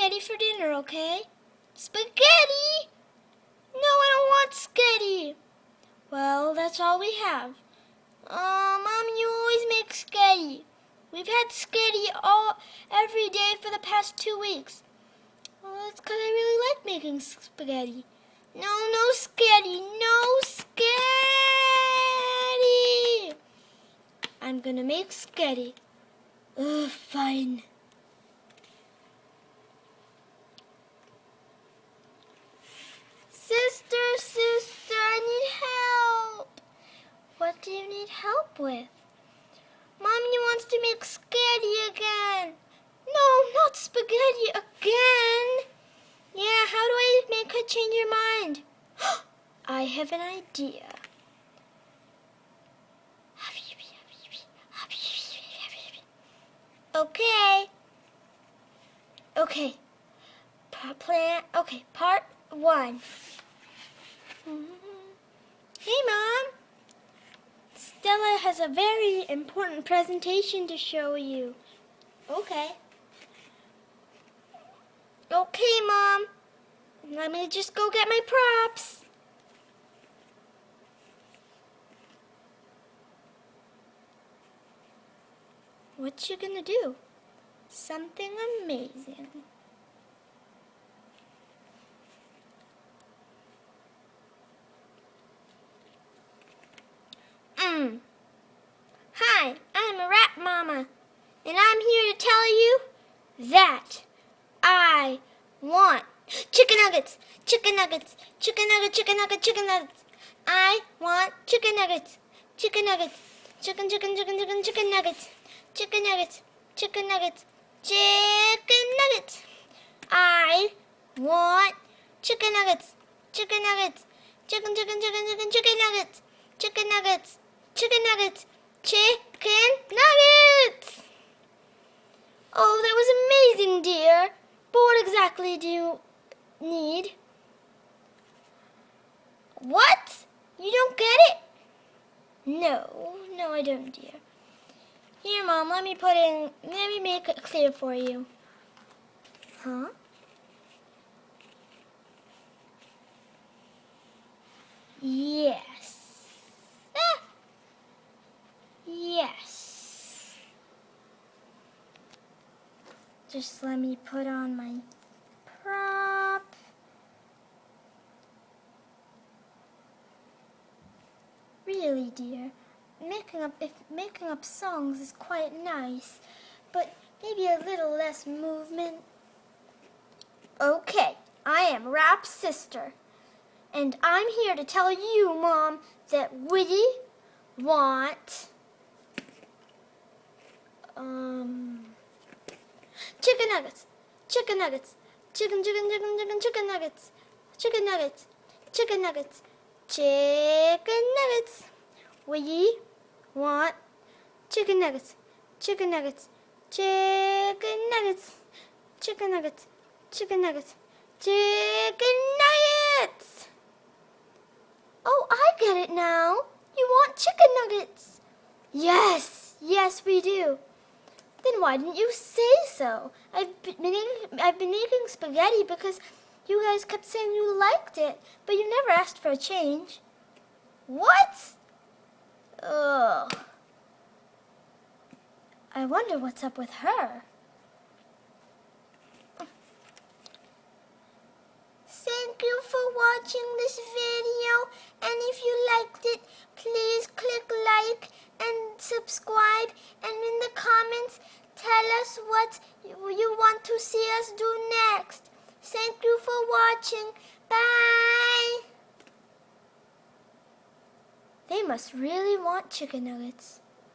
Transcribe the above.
spaghetti for dinner, okay? Spaghetti? No, I don't want spaghetti. Well, that's all we have. Mom, you always make spaghetti. We've had spaghetti every day for the past 2 weeks. Well, that's because I really like making spaghetti. No spaghetti, no spaghetti. I'm gonna make spaghetti. Ugh, fine. Sister, I need help. What do you need help with? Mommy wants to make spaghetti again. No, not spaghetti again. Yeah, how do I make her change her mind? I have an idea. Okay. Part 1. Hey, Mom. Stella has a very important presentation to show you. Okay, Mom. Let me just go get my props. What you gonna do? Something amazing. Hi, I'm a rat mama, and I'm here to tell you that I want chicken nuggets. I want chicken nuggets. Chicken nuggets. Chicken nuggets. Chicken nuggets. Chicken nuggets. Chicken nuggets. I want chicken nuggets. Chicken nuggets. Chicken nuggets. Chicken nuggets. Chicken nuggets. Chicken nuggets. Oh, that was amazing, dear. But what exactly do you need? What? You don't get it? No, I don't, dear. Here, Mom, let me make it clear for you. Huh? Yes. Yes. Just let me put on my prop. Really, dear, making up songs is quite nice, but maybe a little less movement. Okay, I am Rap's sister, and I'm here to tell you, Mom, that we want chicken nuggets. Chicken nuggets. Chicken nuggets. Chicken nuggets. Chicken nuggets. Chicken nuggets. We want chicken nuggets. Chicken nuggets. Chicken nuggets. Chicken nuggets. Chicken nuggets. Chicken nuggets. Oh, I get it now. You want chicken nuggets. Yes, we do. Then why didn't you say so? I've been making spaghetti because you guys kept saying you liked it, but you never asked for a change. What? Ugh. I wonder what's up with her. Thank you for watching this video, and if you liked it, please click like and subscribe, and in the comments tell us what you want to see us do next. Thank you for watching. Bye! They must really want chicken nuggets.